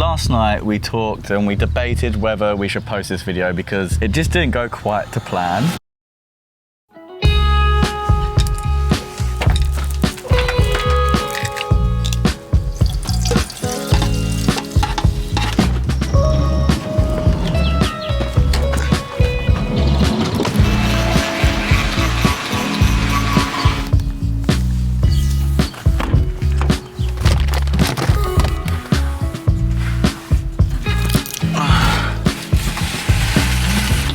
last night we talked and we debated whether we should post this video because it just didn't go quite to plan.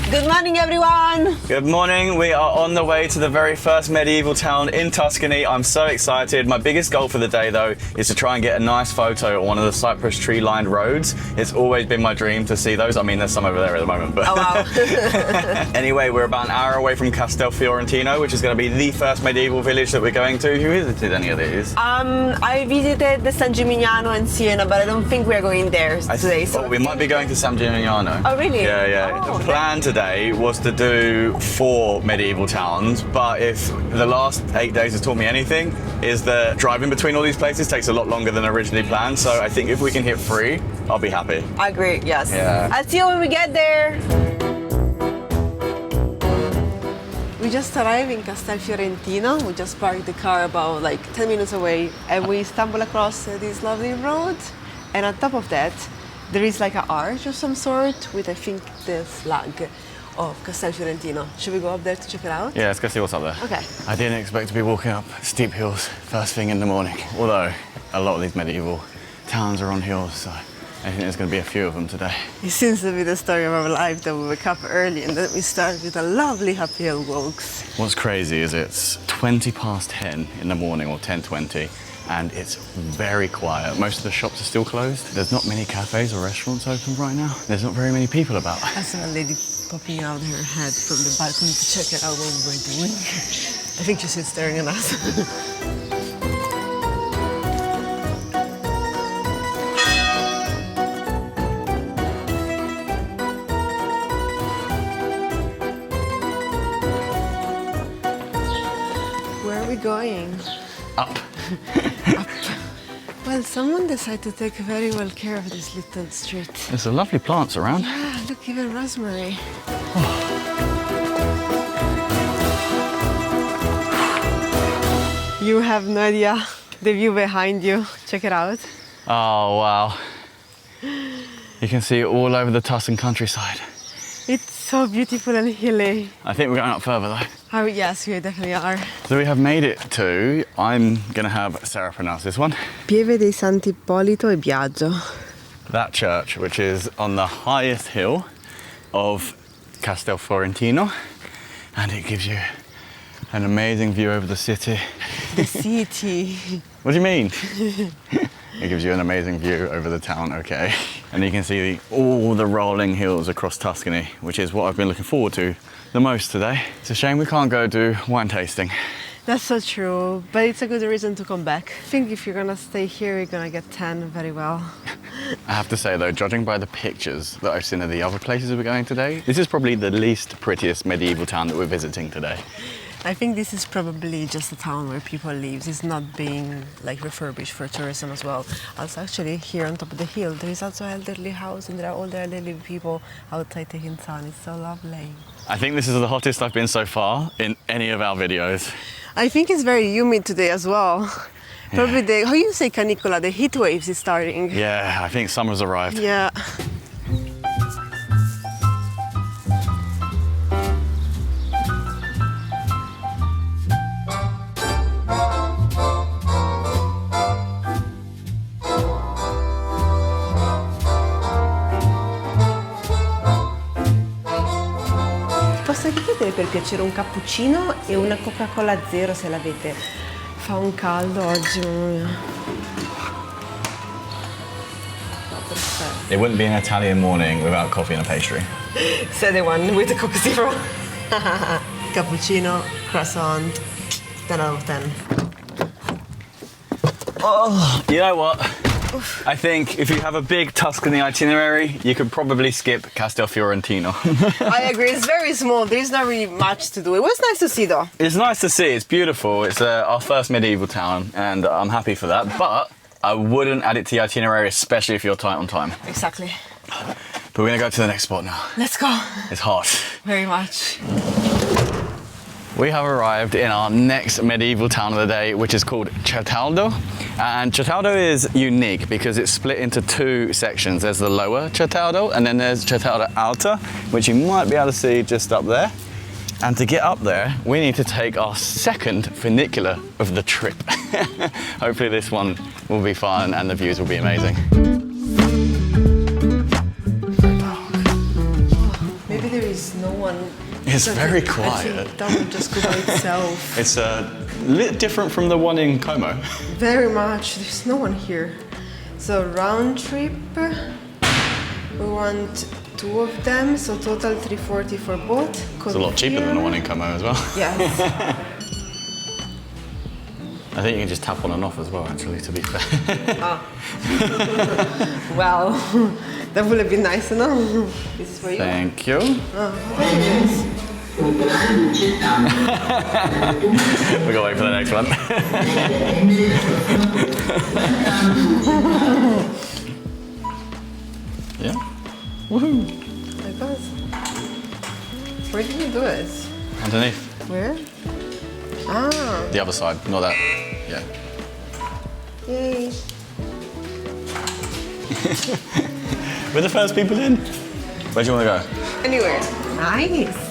Good morning, everyone! Good morning, we are on the way to the very first medieval town in Tuscany. I'm so excited. My biggest goal for the day though is to try and get a nice photo on one of the cypress tree lined roads. It's always been my dream to see those. I mean, there's some over there at the moment, but... Oh, wow. Anyway, we're about an hour away from Castelfiorentino, which is going to be the first medieval village that we're going to. Who visited any of these? I visited the San Gimignano and Siena, but I don't think we're going there today. So we might be going to San Gimignano. Oh, really? Yeah, yeah. Oh, the plan today was to do 4 medieval towns, but if the last 8 days has taught me anything, is that driving between all these places takes a lot longer than originally planned. So I think if we can hit 3, I'll be happy. I agree, yes. Yeah. I'll see you when we get there. We just arrived in Castelfiorentino. We just parked the car about like 10 minutes away and we stumbled across this lovely road. And on top of that, there is like an arch of some sort with, I think, the flag of Castelfiorentino. Should we go up there to check it out? Yeah, let's go see what's up there. Okay. I didn't expect to be walking up steep hills first thing in the morning, although a lot of these medieval towns are on hills, so I think there's going to be a few of them today. It seems to be the story of our life that we wake up early and then we start with a lovely uphill walks. What's crazy is it's 20 past 10 in the morning, or 10:20, and it's very quiet. Most of the shops are still closed. There's not many cafes or restaurants open right now. There's not very many people about. I saw a lady popping out her head from the balcony to check out what we were doing. I think she's just staring at us. Where are we going? Up. Up. Well, someone decided to take very well care of this little street. There's some lovely plants around. Yeah, look, even rosemary. You have no idea the view behind you. Check it out. Oh, wow. You can see it all over the Tuscan countryside. It's so beautiful and hilly. I think we're going up further though. Oh, yes, we definitely are. So we have made it to, I'm going to have Sarah pronounce this one, Pieve dei Santi Ippolito e Biagio. that church, which is on the highest hill of Castelfiorentino, and it gives you an amazing view over the city. The city. What do you mean? It gives you an amazing view over the town, okay? And you can see all the rolling hills across Tuscany, which is what I've been looking forward to the most today. It's a shame we can't go do wine tasting. That's so true, but it's a good reason to come back. I think if you're gonna stay here, you're gonna get tan very well. I have to say though, judging by the pictures that I've seen of the other places we're going today, this is probably the least prettiest medieval town that we're visiting today. I think this is probably just a town where people live. It's not being like refurbished for tourism as well. Also, actually, here on top of the hill, there is also an elderly house and there are all the elderly people outside taking sun. It's so lovely. I think this is the hottest I've been so far in any of our videos. I think it's very humid today as well. Yeah. Probably how you say canicola, the heat waves is starting. Yeah, I think summer's arrived. Yeah. Posso chiedere per piacere un cappuccino e una Coca-Cola zero se l'avete? Fa un caldo oggi, mamma mia. No, perfetto. It wouldn't be an Italian morning without coffee and a pastry. Say the one with the Coke Zero. Cappuccino, croissant, 10 out of 10. Oh, you know what? I think if you have a big Tuscany itinerary, you could probably skip Castelfiorentino. I agree, it's very small. There's not really much to do. It was nice to see though. It's nice to see, it's beautiful. It's our first medieval town and I'm happy for that. But I wouldn't add it to the itinerary, especially if you're tight on time. Exactly. But we're gonna go to the next spot now. Let's go. It's hot. Very much. We have arrived in our next medieval town of the day, which is called Certaldo. And Certaldo is unique because it's split into two sections. There's the lower Certaldo, and then there's Certaldo Alta, which you might be able to see just up there. And to get up there, we need to take our second funicular of the trip. Hopefully this one will be fun and the views will be amazing. Maybe there is no one. It's very I quiet. think that would just go by itself. It's a little different from the one in Como. Very much. There's no one here. So round trip, we want 2 of them, so total 340 for both. It's a lot cheaper than the one in Como as well. Yes. I think you can just tap on and off as well, actually, to be fair. Well, that would have been nice to know. This is for you. Thank you. Oh, very nice. We gotta wait for the next one. Yeah. Woohoo! Like that. Where did you do it? Underneath. Where? Ah, The other side, not that. Yeah. yay. We're the first people in. Where do you want to go? Anywhere. Nice.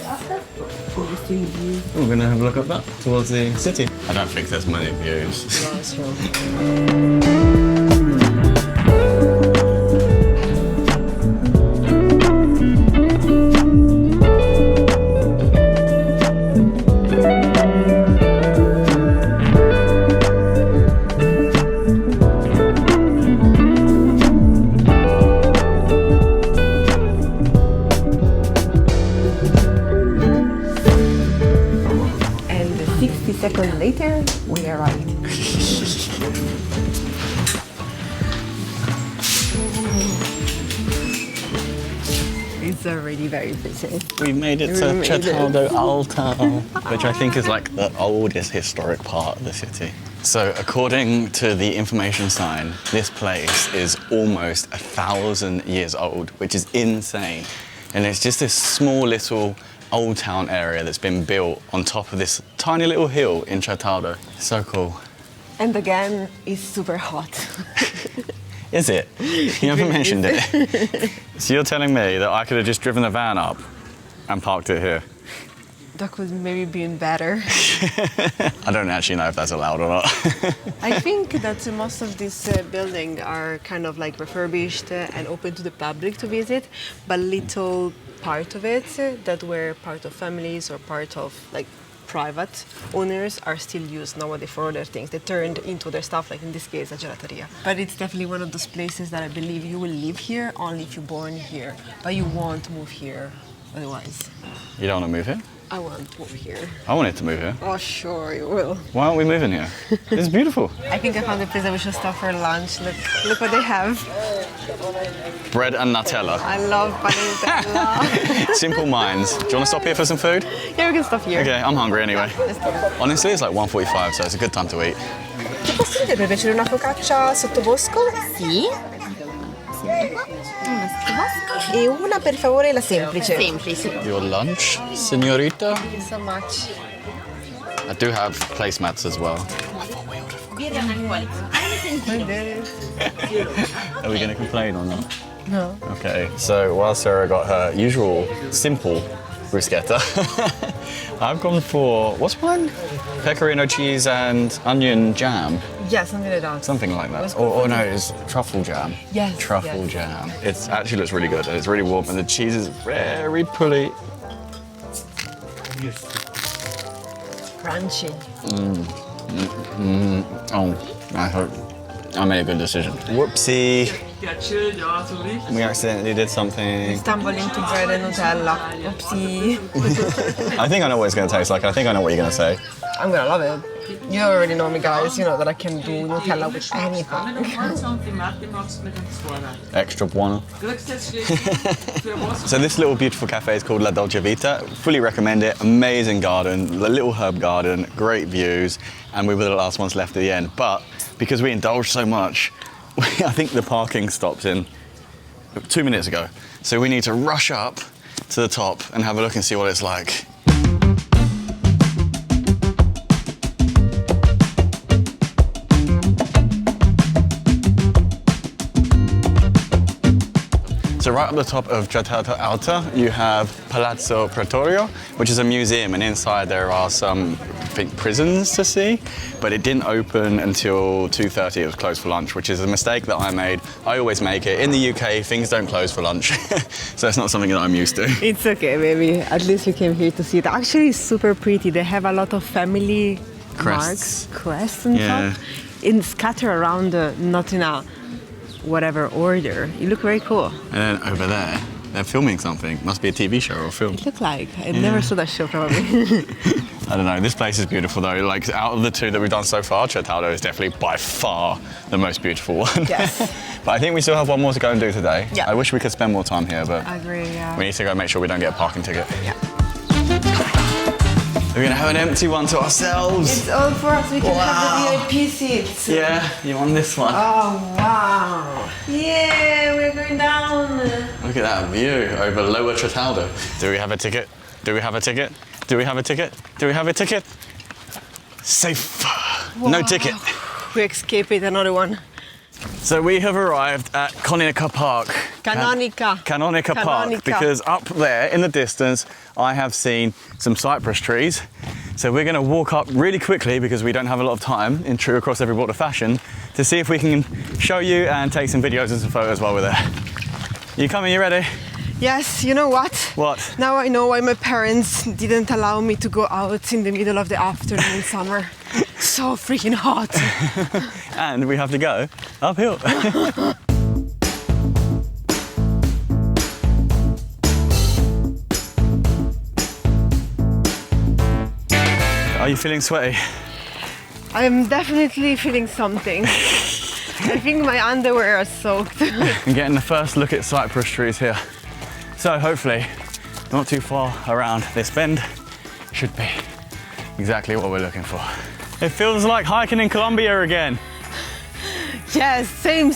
We're gonna have a look up that towards the city. I don't think there's many views. And 60 seconds later, we arrived. It's already very busy. We made it to Certaldo Alta, which I think is like the oldest historic part of the city. So according to the information sign, this place is almost 1,000 years old, which is insane. And it's just this small little old town area that's been built on top of this tiny little hill in Certaldo. So cool. And again, it's super hot. Is it? You haven't mentioned it. So you're telling me that I could have just driven the van up and parked it here? That could maybe been better. I don't actually know if that's allowed or not. I think that most of these buildings are kind of like refurbished and open to the public to visit, but little part of it that were part of families or part of like private owners are still used nowadays for other things. They turned into their stuff, like in this case, a gelateria. But it's definitely one of those places that I believe you will live here only if you're born here, but you won't move here otherwise. You don't want to move here? I want to move here. I wanted to move here. Oh, sure, you will. Why aren't we moving here? It's beautiful. I think I found a place that we should stop for lunch. Look what they have. Bread and Nutella. I love panetta. Simple minds. Do you want to stop here for some food? Yeah, we can stop here. Okay, I'm hungry anyway. Let's do it. Honestly, it's like 1:45, so it's a good time to eat. Ti posso chiedere per piacere una focaccia sottobosco? Sì. E una per favore la semplice. Semplice. Your lunch, señorita? Thank you so much. I do have placemats as well. Are we going to complain or not? No. Okay, so while Sarah got her usual simple bruschetta, I've gone for, what's mine? Pecorino cheese and onion jam. Yeah, something like that. Something like that. Or no, it's truffle jam. Yes, Truffle yes. jam. It actually looks really good and it's really warm and the cheese is very pulley. Crunchy. Oh, I hope I made a good decision. Whoopsie. We accidentally did something. Stumble into bread and Nutella. Oopsie. I think I know what it's going to taste like. I think I know what you're going to say. I'm gonna love it. You already know me, guys. You know that I can do Nutella with anything. Extra buono. So this little beautiful cafe is called La Dolce Vita. Fully recommend it. Amazing garden, a little herb garden, great views, and we were the last ones left at the end. But because we indulged so much, I think the parking stopped in 2 minutes ago. So we need to rush up to the top and have a look and see what it's like. So right up the top of Certaldo Alta, you have Palazzo Pretorio, which is a museum, and inside there are some, I think, prisons to see, but it didn't open until 2:30. It was closed for lunch, which is a mistake that I made. I always make it. In the UK, things don't close for lunch, so it's not something that I'm used to. It's okay, baby. At least we came here to see it. Actually, it's super pretty. They have a lot of family Crests. marks, crests and Yeah. stuff, in scattered around, not in a whatever order. You look very cool. And then over there, they're filming something. Must be a TV show or a film. It look like. I never saw that show probably. I don't know, this place is beautiful though. Like out of the two that we've done so far, Certaldo is definitely by far the most beautiful one. Yes. But I think we still have one more to go and do today. Yeah. I wish we could spend more time here, but I agree, yeah. we need to go make sure we don't get a parking ticket. Yeah. We're gonna have an empty one to ourselves. It's all for us. We can have the VIP seats. Yeah, you want this one? Oh, wow. Yeah, we're going down. Look at that view over Lower Certaldo. Do we have a ticket? Do we have a ticket? Do we have a ticket? Do we have a ticket? Safe. No ticket. We escaped another one. So we have arrived at Canonica Park. Canonica Park, because up there in the distance I have seen some cypress trees. So we're going to walk up really quickly because we don't have a lot of time in true across every water fashion to see if we can show you and take some videos and some photos while we're there. You coming? You ready? Yes, you know what? What? Now I know why my parents didn't allow me to go out in the middle of the afternoon in summer. So freaking hot. And we have to go uphill. Are you feeling sweaty? I'm definitely feeling something. I think my underwear are soaked. I'm getting the first look at cypress trees here. So hopefully, not too far around this bend should be exactly what we're looking for. It feels like hiking in Colombia again. Yes, same.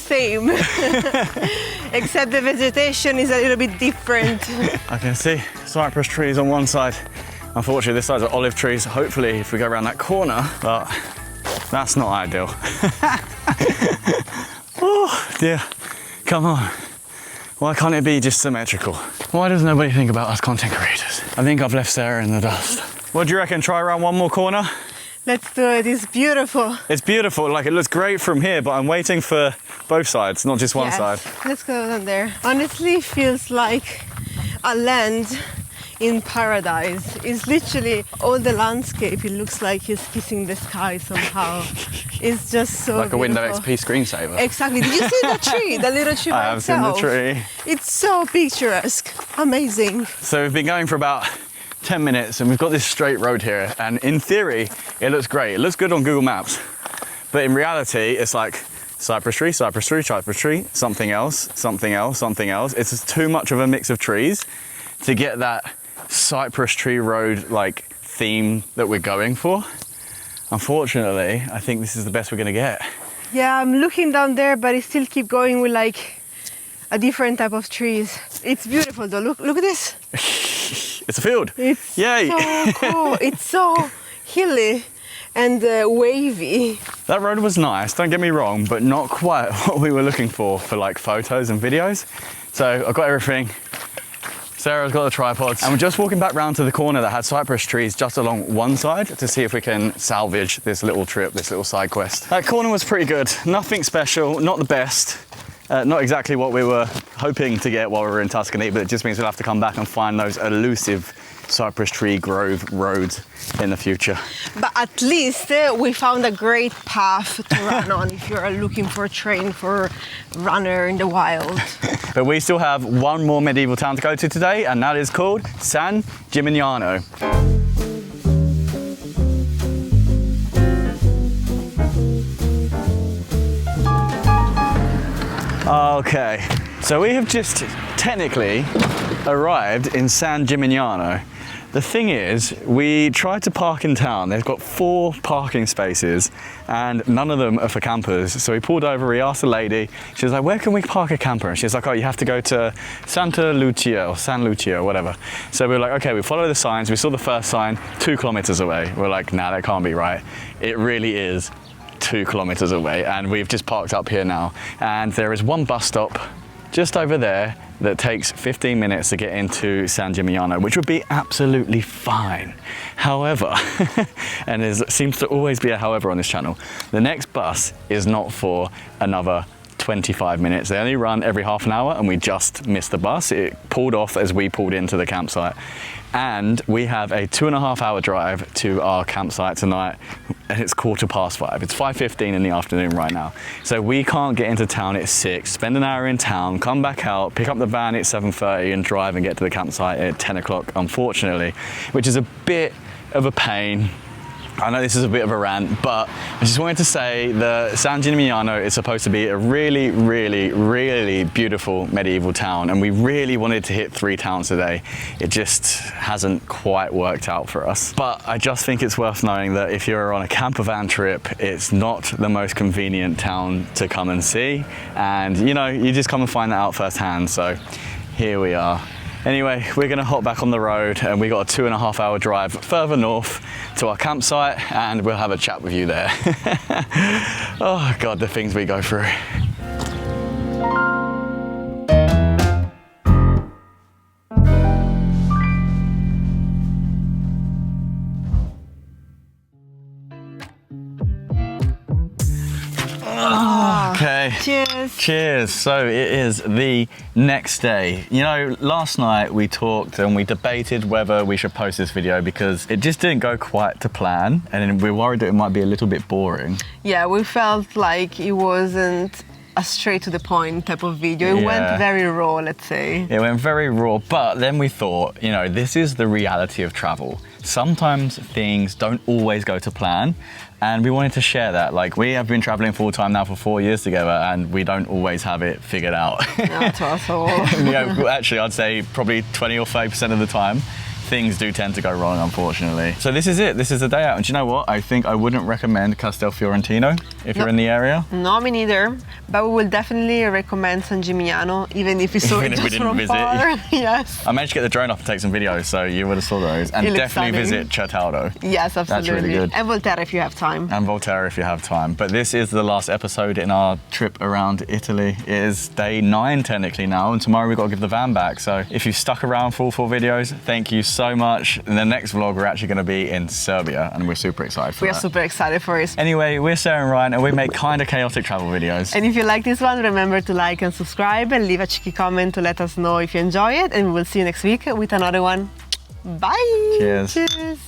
Except the vegetation is a little bit different. I can see cypress trees on one side. Unfortunately, this side's are olive trees. Hopefully, if we go around that corner, but that's not ideal. Oh dear, come on. Why can't it be just symmetrical? Why does nobody think about us content creators? I think I've left Sarah in the dust. What do you reckon? Try around one more corner? Let's do it. It's beautiful. It's beautiful. Like, it looks great from here, but I'm waiting for both sides, not just one Yes. side. Let's go down there. Honestly, it feels like a land in paradise. It's literally all the landscape. It looks like it's kissing the sky somehow. It's just so Like a Windows beautiful. XP screensaver. Exactly. Did you see the tree? The little tree by I have seen the itself? tree. It's so picturesque. Amazing. So we've been going for about 10 minutes and we've got this straight road here, and in theory it looks great. It looks good on Google Maps, but in reality it's like cypress tree, cypress tree, cypress tree, something else, something else, something else. It's just too much of a mix of trees to get that cypress tree road like theme that we're going for. Unfortunately, I think this is the best we're gonna get. Yeah, I'm looking down there, but it still keep going with like a different type of trees. It's beautiful though. Look at this. It's a field. It's Yay. so cool. It's so hilly and wavy. That road was nice, don't get me wrong, but not quite what we were looking for like photos and videos. So I've got everything. Sarah's got the tripods, and we're just walking back round to the corner that had cypress trees just along one side to see if we can salvage this little trip, this little side quest. That corner was pretty good. Nothing special, not the best. Not exactly what we were hoping to get while we were in Tuscany, but it just means we'll have to come back and find those elusive cypress tree grove roads in the future. But at least we found a great path to run on if you're looking for a train for a runner in the wild. But we still have one more medieval town to go to today, and that is called San Gimignano. Okay, so we have just technically arrived in San Gimignano. The thing is, we tried to park in town. They've got 4 parking spaces and none of them are for campers. So we pulled over, we asked the lady, she was like, where can we park a camper? And she was like, oh, you have to go to Santa Lucia or San Lucia or whatever. So we were like, okay, we follow the signs. We saw the first sign 2 kilometers away. We're like, nah, that can't be right. It really is 2 kilometers away. And we've just parked up here now. And there is one bus stop just over there that takes 15 minutes to get into San Gimignano, which would be absolutely fine. However, and there seems to always be a however on this channel, the next bus is not for another 25 minutes. They only run every half an hour and we just missed the bus. It pulled off as we pulled into the campsite. And we have a 2.5 hour drive to our campsite tonight, and it's 5:15. It's 5:15 in the afternoon right now. So we can't get into town at 6, spend an hour in town, come back out, pick up the van at 7:30 and drive and get to the campsite at 10 o'clock, unfortunately, which is a bit of a pain. I know this is a bit of a rant, but I just wanted to say that San Gimignano is supposed to be a really, really, really beautiful medieval town, and we really wanted to hit 3 towns today. It just hasn't quite worked out for us. But I just think it's worth knowing that if you're on a camper van trip, it's not the most convenient town to come and see. And you know, you just come and find that out firsthand. So here we are. Anyway, we're gonna hop back on the road and we got a 2.5 hour drive further north to our campsite and we'll have a chat with you there. Oh God, the things we go through. Okay. Cheers. Cheers. So it is the next day. You know, last night we talked and we debated whether we should post this video because it just didn't go quite to plan and we're worried that it might be a little bit boring. Yeah, we felt like it wasn't a straight to the point type of video. It went very raw, let's say. It went very raw, but then we thought, you know, this is the reality of travel. Sometimes things don't always go to plan, and we wanted to share that. Like, we have been traveling full time now for 4 years together, and we don't always have it figured out. Not at all. You know, actually, I'd say probably 20 or 30% of the time, things do tend to go wrong, unfortunately. So this is it. This is the day out. And do you know what? I think I wouldn't recommend Castelfiorentino if you're in the area. No, me neither. But we will definitely recommend San Gimignano, even if we saw it just from far. Yes. I managed to get the drone up and take some videos, so you would have saw those. And definitely visit Certaldo. Yes, absolutely. That's really good. And Volterra if you have time. And Volterra if you have time. But this is the last episode in our trip around Italy. It is day 9 technically now, and tomorrow we've got to give the van back. So if you've stuck around for all 4 videos, thank you so much. In the next vlog, we're actually going to be in Serbia, and we're super excited for that. We are super excited for it. Anyway, we're Sarah and Ryan, and we make kind of chaotic travel videos. And if you like this one, remember to like and subscribe and leave a cheeky comment to let us know if you enjoy it. And we'll see you next week with another one. Bye. Cheers. Cheers.